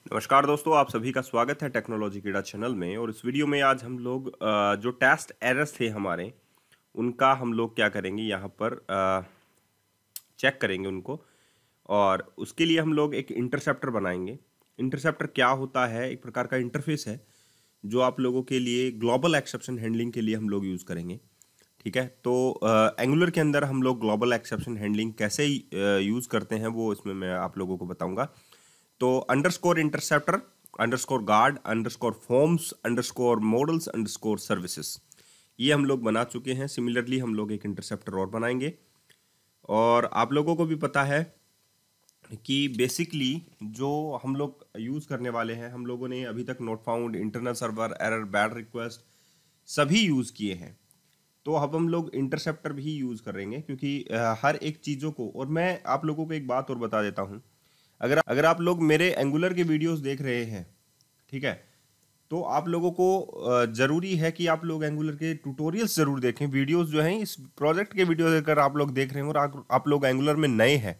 नमस्कार दोस्तों, आप सभी का स्वागत है टेक्नोलॉजी कीड़ा चैनल में। और इस वीडियो में आज हम लोग जो टेस्ट एरर्स थे हमारे, उनका हम लोग क्या करेंगे, यहाँ पर चेक करेंगे उनको। और उसके लिए हम लोग एक इंटरसेप्टर बनाएंगे। इंटरसेप्टर क्या होता है? एक प्रकार का इंटरफेस है जो आप लोगों के लिए ग्लोबल एक्सेप्शन हैंडलिंग के लिए हम लोग यूज़ करेंगे। ठीक है, तो एंगुलर के अंदर हम लोग ग्लोबल एक्सेप्शन हैंडलिंग कैसे यूज़ करते हैं वो इसमें मैं आप लोगों को बताऊंगा। तो underscore interceptor, underscore guard, underscore forms, underscore models, underscore services, ये हम लोग बना चुके हैं। सिमिलरली हम लोग एक इंटरसेप्टर और बनाएंगे। और आप लोगों को भी पता है कि बेसिकली जो हम लोग यूज़ करने वाले हैं, हम लोगों ने अभी तक not found, internal server error, bad request सभी यूज़ किए हैं। तो अब हम लोग इंटरसेप्टर भी यूज़ करेंगे, क्योंकि हर एक चीज़ों को। और मैं आप लोगों को एक बात और बता देता हूँ, अगर आप लोग मेरे एंगुलर के वीडियोस देख रहे हैं, ठीक है, तो आप लोगों को ज़रूरी है कि आप लोग एंगुलर के ट्यूटोरियल्स ज़रूर देखें। वीडियोस जो हैं, इस प्रोजेक्ट के वीडियोस अगर आप लोग देख रहे हैं और आप लोग एंगुलर में नए हैं,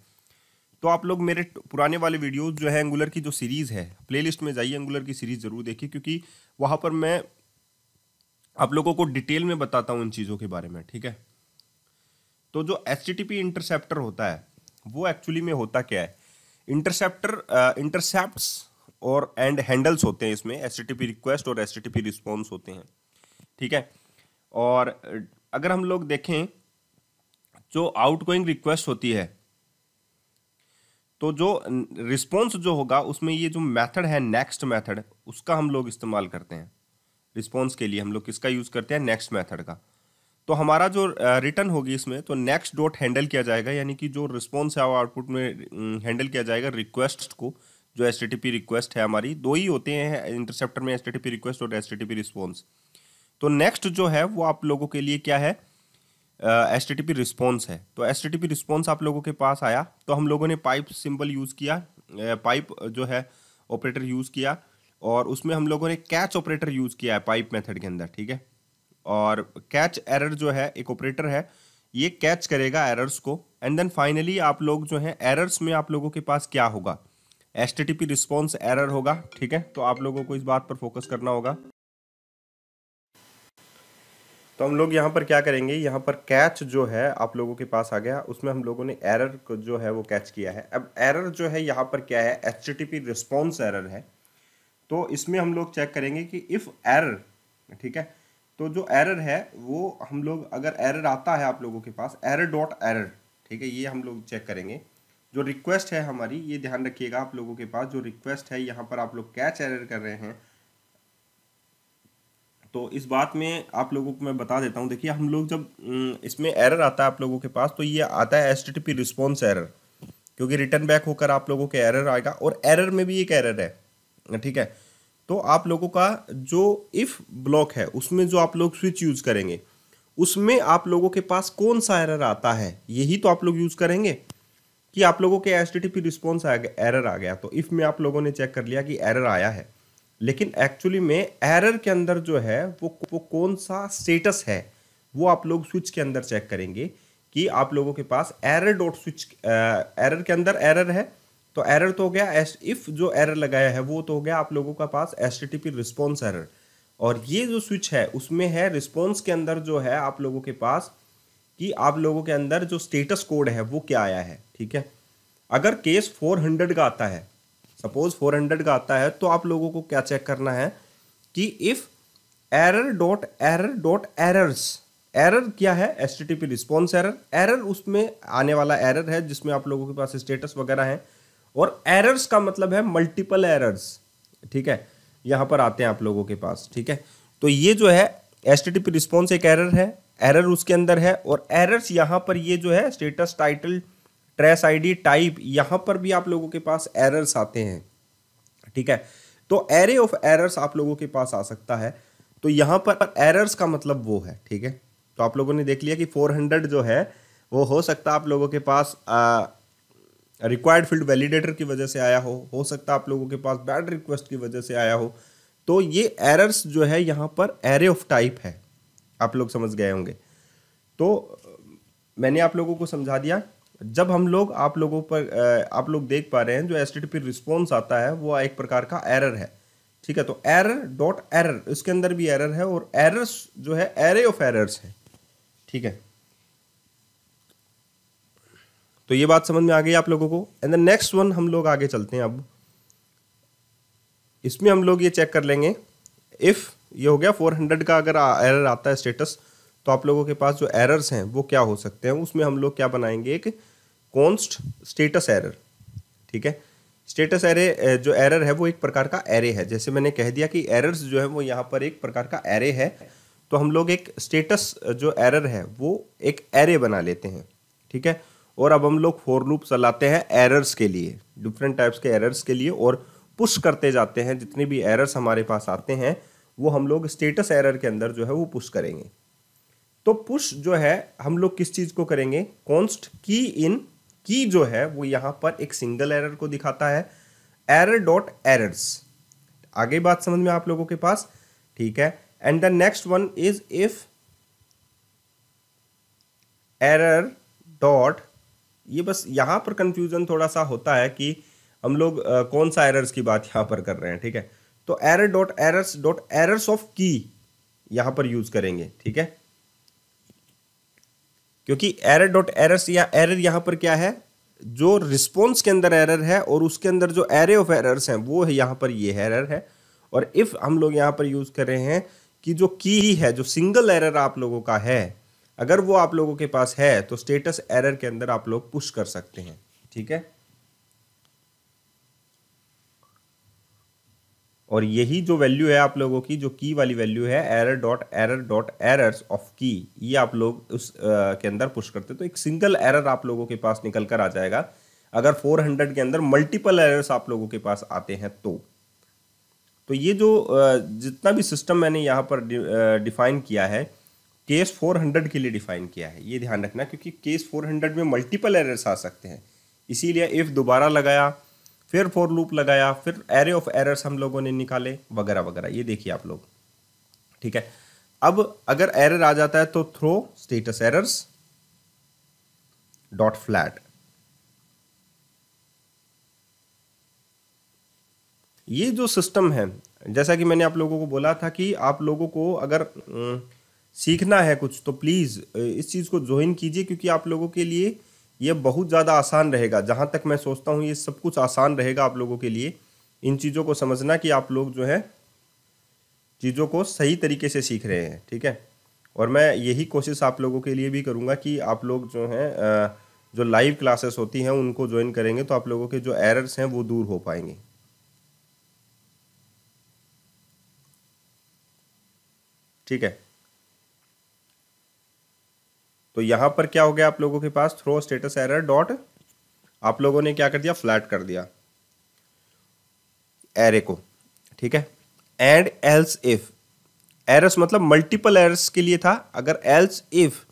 तो आप लोग मेरे पुराने वाले वीडियोस जो है, एंगुलर की जो सीरीज़ है, प्लेलिस्ट में जाइए, एंगुलर की सीरीज़ ज़रूर देखिए, क्योंकि वहाँ पर मैं आप लोगों को डिटेल में बताता हूँ इन चीज़ों के बारे में। ठीक है, तो जो HTTP इंटरसेप्टर होता है वो एक्चुअली में होता क्या है? इंटरसेप्टर इंटरसेप्ट्स और एंड हैंडल्स होते हैं इसमें। HTTP रिक्वेस्ट और HTTP रिस्पॉन्स होते हैं। ठीक है, और अगर हम लोग देखें, जो आउटगोइंग रिक्वेस्ट होती है, तो जो रिस्पॉन्स जो होगा उसमें ये जो मेथड है, नेक्स्ट मेथड, उसका हम लोग इस्तेमाल करते हैं। रिस्पॉन्स के लिए हम लोग किसका यूज़ करते हैं? नेक्स्ट मेथड का। तो हमारा जो रिटर्न होगी इसमें, तो नेक्स्ट डॉट हैंडल किया जाएगा, यानी कि जो रिस्पॉन्स है वो आउटपुट में हैंडल किया जाएगा रिक्वेस्ट को। जो HTTP रिक्वेस्ट है, हमारी दो ही होते हैं इंटरसेप्टर में, HTTP रिक्वेस्ट और HTTP रिस्पॉन्स। तो नेक्स्ट जो है वो आप लोगों के लिए क्या है? HTTP रिस्पॉन्स है। तो HTTP रिस्पॉन्स आप लोगों के पास आया, तो हम लोगों ने पाइप सिंबल यूज़ किया, पाइप जो है ऑपरेटर यूज़ किया, और उसमें हम लोगों ने कैच ऑपरेटर यूज़ किया है पाइप मेथड के अंदर। ठीक है, और कैच एरर जो है एक ऑपरेटर है, ये कैच करेगा एरर्स को। एंड देन फाइनली आप लोग जो है एरर्स में आप लोगों के पास क्या होगा? HTTP रिस्पॉन्स एरर होगा। ठीक है, तो आप लोगों को इस बात पर फोकस करना होगा। तो हम लोग यहाँ पर क्या करेंगे, यहाँ पर कैच जो है आप लोगों के पास आ गया, उसमें हम लोगों ने एरर को जो है वो कैच किया है। अब एरर जो है यहाँ पर क्या है? HTTP रिस्पॉन्स एरर है। तो इसमें हम लोग चेक करेंगे कि इफ़ एरर, ठीक है, तो जो एरर है वो हम लोग, अगर एरर आता है आप लोगों के पास, एरर डॉट एरर, ठीक है, ये हम लोग चेक करेंगे। जो रिक्वेस्ट है हमारी, ये ध्यान रखिएगा, आप लोगों के पास जो रिक्वेस्ट है, यहाँ पर आप लोग कैच एरर कर रहे हैं। तो इस बात में आप लोगों को मैं बता देता हूँ। देखिए, हम लोग जब इसमें एरर आता है आप लोगों के पास, तो ये आता है HTTP रिस्पॉन्स एरर, क्योंकि रिटर्न बैक होकर आप लोगों के एरर आएगा। और एरर में भी एक एरर है, ठीक है। तो आप लोगों का जो इफ़ ब्लॉक है, उसमें जो आप लोग स्विच यूज़ करेंगे, उसमें आप लोगों के पास कौन सा एरर आता है, यही तो आप लोग यूज़ करेंगे। कि आप लोगों के HTTP रिस्पॉन्स एरर आ गया, तो इफ़ में आप लोगों ने चेक कर लिया कि एरर आया है, लेकिन एक्चुअली में एरर के अंदर जो है वो कौन सा स्टेटस है, वो आप लोग स्विच के अंदर चेक करेंगे। कि आप लोगों के पास एरर डॉट स्विच, एरर के अंदर एरर है, तो एरर तो हो गया, इफ जो एरर लगाया है वो तो हो गया आप लोगों का पास HTTP रिस्पॉन्स एरर। और ये जो स्विच है उसमें है रिस्पॉन्स के अंदर जो है आप लोगों के पास, कि आप लोगों के अंदर जो स्टेटस कोड है वो क्या आया है। ठीक है, अगर केस 400 का आता है, सपोज 400 का आता है, तो आप लोगों को क्या चेक करना है कि if error dot error dot errors, error क्या है? HTTP response error. एरर उसमें आने वाला एरर है जिसमें आप लोगों के पास स्टेटस वगैरह है, और एरर्स का मतलब है मल्टीपल एरर्स। ठीक है, यहाँ पर आते हैं आप लोगों के पास। ठीक है, तो ये जो है HTTP रिस्पॉन्स एक एरर है, एरर उसके अंदर है, और एरर्स यहाँ पर ये जो है status, title, trace ID, type, यहाँ पर भी आप लोगों के पास एरर्स आते हैं। ठीक है, तो एरे ऑफ एरर्स आप लोगों के पास आ सकता है। तो यहाँ पर एरर्स का मतलब वो है। ठीक है, तो आप लोगों ने देख लिया कि 400 जो है वो हो सकता है आप लोगों के पास रिक्वायर्ड फील्ड वैलिडेटर की वजह से आया हो सकता है आप लोगों के पास बैड रिक्वेस्ट की वजह से आया हो। तो ये एरर्स जो है यहाँ पर एरे ऑफ टाइप है, आप लोग समझ गए होंगे। तो मैंने आप लोगों को समझा दिया। जब हम लोग आप लोगों पर आप लोग देख पा रहे हैं जो HTTP रिस्पॉन्स आता है वो एक प्रकार का एरर है, ठीक है। तो एरर डॉट एरर, इसके अंदर भी एरर है और एरर्स जो है एरे ऑफ एरर्स है, ठीक है। तो ये बात समझ में आ गई आप लोगों को। एंड द नेक्स्ट वन हम लोग आगे चलते हैं। अब इसमें हम लोग ये चेक कर लेंगे, इफ ये हो गया 400 का अगर एरर आता है स्टेटस, तो आप लोगों के पास जो एरर्स हैं वो क्या हो सकते हैं, उसमें हम लोग क्या बनाएंगे, एक कॉन्स्ट स्टेटस एरर, ठीक है। स्टेटस एरे जो एरर है वो एक प्रकार का एरे है, जैसे मैंने कह दिया कि एरर्स जो है वो यहाँ पर एक प्रकार का एरे है, तो हम लोग एक स्टेटस जो एरर है वो एक एरे बना लेते हैं, ठीक है। और अब हम लोग फॉर लूप चलाते हैं एरर्स के लिए, डिफरेंट टाइप्स के एरर्स के लिए, और पुश करते जाते हैं। जितने भी एरर्स हमारे पास आते हैं वो हम लोग स्टेटस एरर के अंदर जो है वो पुश करेंगे। तो पुश जो है हम लोग किस चीज को करेंगे, कॉन्स्ट की इन, की जो है वो यहां पर एक सिंगल एरर को दिखाता है, एरर डॉट एरर्स। आगे बात समझ में आप लोगों के पास, ठीक है। And the next one is if error dot, ये बस यहां पर कंफ्यूजन थोड़ा सा होता है कि हम लोग कौन सा एरर्स की बात यहां पर कर रहे हैं, ठीक है। तो एरर डॉट एरर्स ऑफ की यहां पर यूज करेंगे, ठीक है, क्योंकि एरर डॉट एरर्स या एरर यहां पर क्या है, जो रिस्पॉन्स के अंदर एरर है और उसके अंदर जो एरे ऑफ एरर्स हैं वो है यहां पर ये एरर है। और इफ हम लोग यहां पर यूज कर रहे हैं कि जो की है, जो सिंगल एरर आप लोगों का है, अगर वो आप लोगों के पास है तो स्टेटस एरर के अंदर आप लोग पुश कर सकते हैं, ठीक है। और यही जो वैल्यू है आप लोगों की, जो की वाली वैल्यू है, एरर डॉट एरर्स ऑफ की, ये आप लोग उस के अंदर पुश करते तो एक सिंगल एरर आप लोगों के पास निकल कर आ जाएगा। अगर 400 के अंदर मल्टीपल एरर्स आप लोगों के पास आते हैं तो ये जो जितना भी सिस्टम मैंने यहाँ पर डिफाइन किया है, केस 400 के लिए डिफाइन किया है, ये ध्यान रखना, क्योंकि केस 400 में मल्टीपल एरर्स आ सकते हैं, इसीलिए इफ दोबारा लगाया, फिर फॉर लूप लगाया, फिर एरे ऑफ एरर्स हम लोगों ने निकाले, वगैरह वगैरह, ये देखिए आप लोग, ठीक है। अब अगर एरर आ जाता है तो throw status errors dot flat. ये जो सिस्टम है, जैसा कि मैंने आप लोगों को बोला था कि आप लोगों को अगर सीखना है कुछ तो प्लीज़ इस चीज़ को ज्वाइन कीजिए, क्योंकि आप लोगों के लिए ये बहुत ज़्यादा आसान रहेगा। जहाँ तक मैं सोचता हूँ ये सब कुछ आसान रहेगा आप लोगों के लिए, इन चीज़ों को समझना कि आप लोग जो है चीज़ों को सही तरीके से सीख रहे हैं, ठीक है। और मैं यही कोशिश आप लोगों के लिए भी करूँगा कि आप लोग जो हैं जो लाइव क्लासेस होती हैं उनको ज्वाइन करेंगे तो आप लोगों के जो एरर्स हैं वो दूर हो पाएंगे, ठीक है। तो यहां पर क्या हो गया आप लोगों के पास, थ्रो स्टेटस एरर डॉट, आप लोगों ने क्या कर दिया, फ्लैट कर दिया एरे को, ठीक है। एंड एल्स इफ, एरर्स मतलब मल्टीपल एरर्स के लिए था, अगर एल्स इफ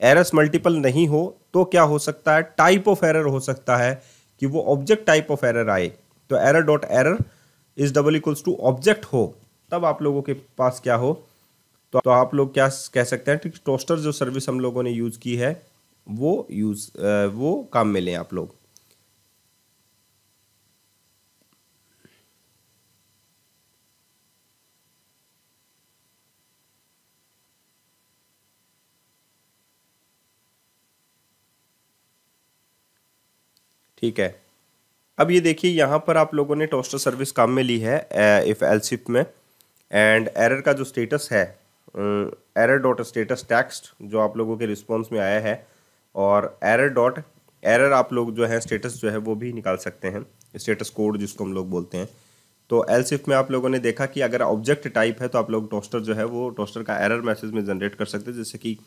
एरर्स मल्टीपल नहीं हो तो क्या हो सकता है, टाइप ऑफ एरर हो सकता है कि वो ऑब्जेक्ट टाइप ऑफ एरर आए। तो error dot error is double equals to object हो, तब आप लोगों के पास क्या हो, तो आप लोग क्या कह सकते हैं, टोस्टर जो सर्विस हम लोगों ने यूज़ की है वो काम में लें आप लोग। ठीक है, अब ये देखिए यहाँ पर आप लोगों ने टोस्टर सर्विस काम में ली है इफ एल्सिफ में, एंड एरर का जो स्टेटस है, एरर डॉट स्टेटस टेक्स्ट जो आप लोगों के रिस्पॉन्स में आया है, और एरर डॉट एरर आप लोग जो है स्टेटस जो है वो भी निकाल सकते हैं, स्टेटस कोड जिसको हम लोग बोलते हैं। तो एल्सिफ में आप लोगों ने देखा कि अगर ऑब्जेक्ट टाइप है तो आप लोग टोस्टर जो है वो टोस्टर का एरर मैसेज में जनरेट कर सकते हैं, जैसे कि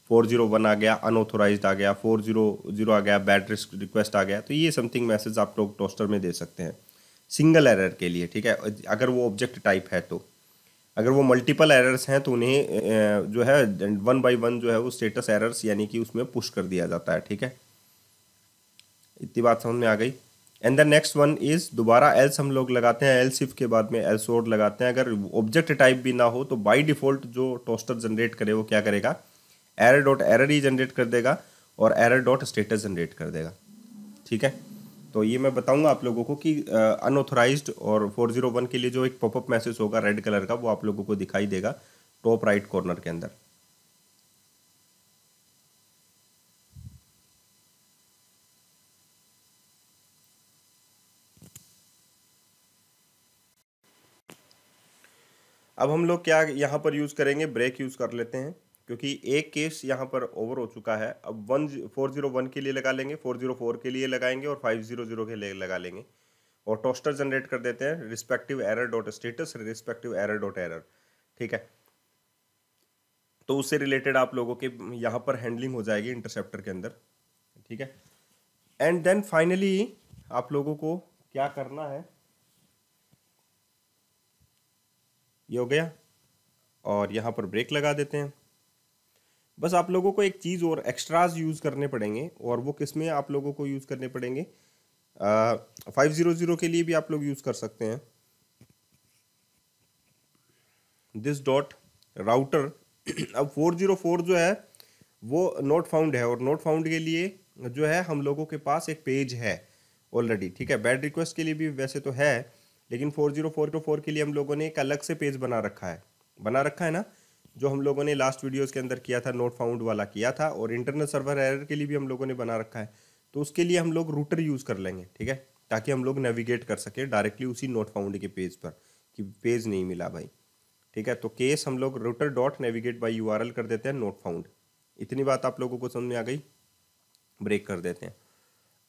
401 आ गया, अनऑथोराइज्ड आ गया, 400 आ गया, बैड रिक्वेस्ट आ गया, तो ये समथिंग मैसेज आप लोग टोस्टर में दे सकते हैं सिंगल एरर के लिए, ठीक है, अगर वो ऑब्जेक्ट टाइप है। तो अगर वो मल्टीपल एरर्स हैं तो उन्हें जो है 1 बाय 1 जो है वो स्टेटस एरर्स यानी कि उसमें पुश कर दिया जाता है, ठीक है। इतनी बात समझ में आ गई। And the next one is दोबारा एल्स हम लोग लगाते हैं, एल्स इफ के बाद में एल्स और लगाते हैं। अगर ऑब्जेक्ट टाइप भी ना हो तो बाय डिफॉल्ट जो टोस्टर जनरेट करे वो क्या करेगा, एरर डॉट एरर ही जनरेट कर देगा, और एरर डॉट स्टेटस जनरेट कर देगा। ठीक है, तो ये मैं बताऊंगा आप लोगों को कि अनऑथोराइज्ड और 401 के लिए जो एक पॉपअप मैसेज होगा रेड कलर का, वो आप लोगों को दिखाई देगा टॉप राइट कॉर्नर के अंदर। अब हम लोग क्या यहाँ पर यूज़ करेंगे, ब्रेक यूज़ कर लेते हैं, क्योंकि एक केस यहाँ पर ओवर हो चुका है। अब 401 के लिए लगा लेंगे, 404 के लिए लगाएंगे और 500 के लिए लगा लेंगे और टोस्टर जनरेट कर देते हैं respective error dot status respective error dot error. ठीक है, तो उससे रिलेटेड आप लोगों के यहाँ पर हैंडलिंग हो जाएगी इंटरसेप्टर के अंदर। ठीक है, एंड देन फाइनली आप लोगों को क्या करना है, ये हो गया और यहाँ पर ब्रेक लगा देते हैं। बस आप लोगों को एक चीज़ और एक्स्ट्राज यूज़ करने पड़ेंगे, और वो किस में आप लोगों को यूज़ करने पड़ेंगे, 500 के लिए भी आप लोग यूज़ कर सकते हैं दिस डॉट राउटर। अब 404 जो है वो नोट फाउंड है, और नोट फाउंड के लिए जो है हम लोगों के पास एक पेज है ऑलरेडी। ठीक है, बैड रिक्वेस्ट के लिए भी वैसे तो है, लेकिन 404 के लिए हम लोगों ने एक अलग से पेज बना रखा है ना, जो हम लोगों ने लास्ट वीडियोस के अंदर किया था, नोट फाउंड वाला किया था, और इंटरनल सर्वर एरर के लिए भी हम लोगों ने बना रखा है। तो उसके लिए हम लोग रूटर यूज़ कर लेंगे। ठीक है, ताकि हम लोग नेविगेट कर सकें डायरेक्टली उसी नोट फाउंड के पेज पर कि पेज नहीं मिला भाई। ठीक है, तो केस हम लोग router dot navigate by URL कर देते हैं नोट फाउंड। इतनी बात आप लोगों को समझ में आ गई, ब्रेक कर देते हैं।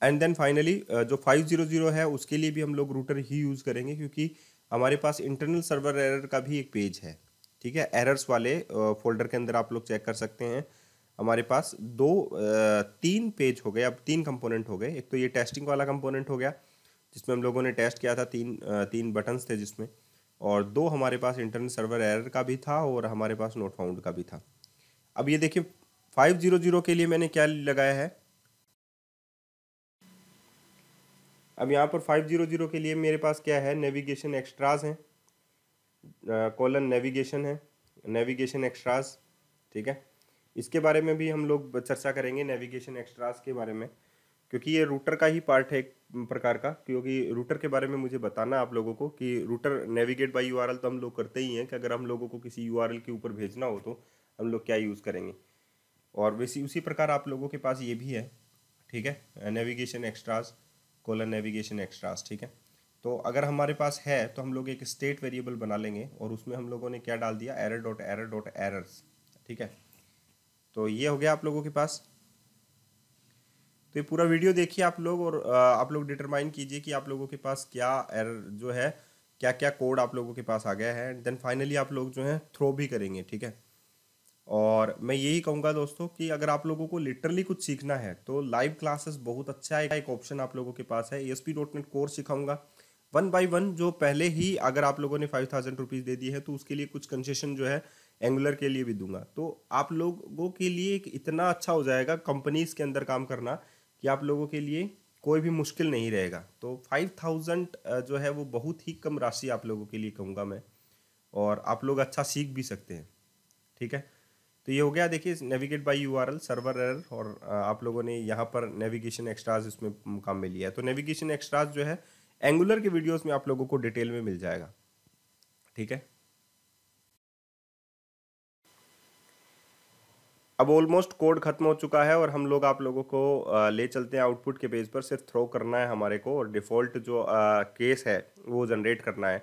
एंड देन फाइनली जो 500 है उसके लिए भी हम लोग रूटर ही यूज़ करेंगे, क्योंकि हमारे पास इंटरनल सर्वर एरर का भी एक पेज है। ठीक है, एरर्स वाले फोल्डर के अंदर आप लोग चेक कर सकते हैं। हमारे पास 3 पेज हो गए, अब 3 कंपोनेंट हो गए। एक तो ये टेस्टिंग वाला कंपोनेंट हो गया जिसमें हम लोगों ने टेस्ट किया था, 3 बटन्स थे जिसमें, और 2 हमारे पास इंटरनल सर्वर एरर का भी था और हमारे पास नोट फाउंड का भी था। अब ये देखिए 500 के लिए मैंने क्या लगाया है, अब यहाँ पर 500 के लिए मेरे पास क्या है, नेविगेशन एक्स्ट्राज हैं, कॉलन नेविगेशन एक्स्ट्राज। ठीक है, इसके बारे में भी हम लोग चर्चा करेंगे, नेविगेशन एक्स्ट्राज के बारे में, क्योंकि ये रूटर का ही पार्ट है एक प्रकार का। क्योंकि रूटर के बारे में मुझे बताना आप लोगों को कि रूटर नेविगेट बाय यूआरएल तो हम लोग करते ही हैं, कि अगर हम लोगों को किसी यूआरएल के ऊपर भेजना हो तो हम लोग क्या यूज़ करेंगे, और वैसे उसी प्रकार आप लोगों के पास ये भी है। ठीक है, navigation extras colon navigation extras. ठीक है, तो अगर हमारे पास है तो हम लोग एक स्टेट वेरिएबल बना लेंगे और उसमें हम लोगों ने क्या डाल दिया, एरर डॉट एरर्स। ठीक है, तो ये हो गया आप लोगों के पास। तो ये पूरा वीडियो देखिए आप लोग, और आप लोग डिटरमाइन कीजिए कि आप लोगों के पास क्या एरर जो है, क्या क्या कोड आप लोगों के पास आ गया है। एंड देन फाइनली आप लोग जो है थ्रो भी करेंगे। ठीक है, और मैं यही कहूँगा दोस्तों कि अगर आप लोगों को लिटरली कुछ सीखना है तो लाइव क्लासेस बहुत अच्छा है, एक ऑप्शन आप लोगों के पास है। ASP.NET कोर्स सिखाऊंगा 1 by 1, जो पहले ही अगर आप लोगों ने 5000 रुपीज़ दे दिए हैं तो उसके लिए कुछ कंसेशन जो है एंगुलर के लिए भी दूंगा। तो आप लोगों के लिए एक इतना अच्छा हो जाएगा कंपनीज के अंदर काम करना कि आप लोगों के लिए कोई भी मुश्किल नहीं रहेगा। तो 5000 जो है वो बहुत ही कम राशि आप लोगों के लिए कहूँगा मैं, और आप लोग अच्छा सीख भी सकते हैं। ठीक है, तो ये हो गया, देखिए navigate by URL, server error, और आप लोगों ने यहाँ पर नेविगेशन एक्स्ट्राज इसमें काम में लिया है। तो नेविगेशन एक्स्ट्राज जो है एंगुलर के वीडियोस में आप लोगों को डिटेल में मिल जाएगा। ठीक है, अब ऑलमोस्ट कोड खत्म हो चुका है और हम लोग आप लोगों को ले चलते हैं आउटपुट के पेज पर। सिर्फ थ्रो करना है हमारे को, और डिफ़ॉल्ट जो केस है वो जनरेट करना है।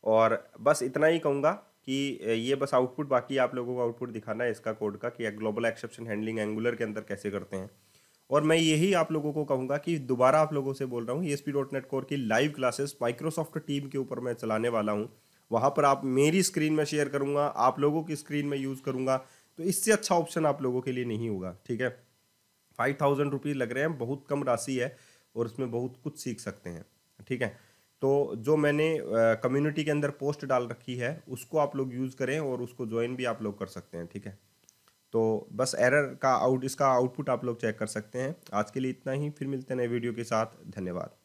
और बस इतना ही कहूँगा कि ये बस आउटपुट, बाकी आप लोगों को आउटपुट दिखाना है इसका कोड का, कि ग्लोबल एक्सेप्शन हैंडलिंग एंगुलर के अंदर कैसे करते हैं। और मैं यही आप लोगों को कहूँगा कि दोबारा आप लोगों से बोल रहा हूँ, ASP.NET कोर की लाइव क्लासेस माइक्रोसॉफ्ट टीम के ऊपर मैं चलाने वाला हूँ। वहाँ पर आप मेरी स्क्रीन में शेयर करूँगा, आप लोगों की स्क्रीन में यूज़ करूँगा, तो इससे अच्छा ऑप्शन आप लोगों के लिए नहीं होगा। ठीक है, 5000 रुपीज़ लग रहे हैं, बहुत कम राशि है और उसमें बहुत कुछ सीख सकते हैं। ठीक है, तो जो मैंने कम्युनिटी के अंदर पोस्ट डाल रखी है उसको आप लोग यूज़ करें, और उसको ज्वाइन भी आप लोग कर सकते हैं। ठीक है, तो बस एरर का इसका आउटपुट आप लोग चेक कर सकते हैं। आज के लिए इतना ही, फिर मिलते हैं नए वीडियो के साथ। धन्यवाद।